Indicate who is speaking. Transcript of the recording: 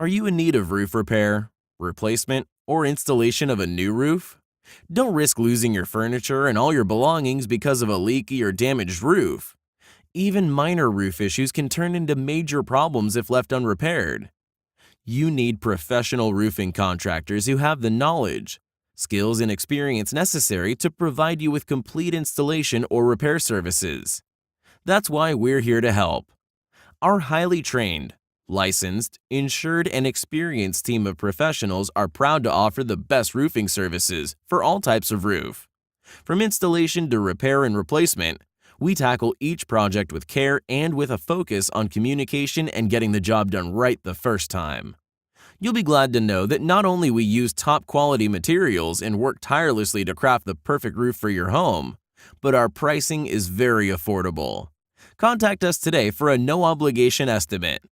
Speaker 1: Are you in need of roof repair, replacement, or installation of a new roof? Don't risk losing your furniture and all your belongings because of a leaky or damaged roof. Even minor roof issues can turn into major problems if left unrepaired. You need professional roofing contractors who have the knowledge, skills, and experience necessary to provide you with complete installation or repair services. That's why we're here to help. Our highly trained, licensed, insured, and experienced team of professionals are proud to offer the best roofing services for all types of roof. From installation to repair and replacement, we tackle each project with care and with a focus on communication and getting the job done right the first time. You'll be glad to know that not only we use top quality materials and work tirelessly to craft the perfect roof for your home, but our pricing is very affordable. Contact us today for a no-obligation estimate.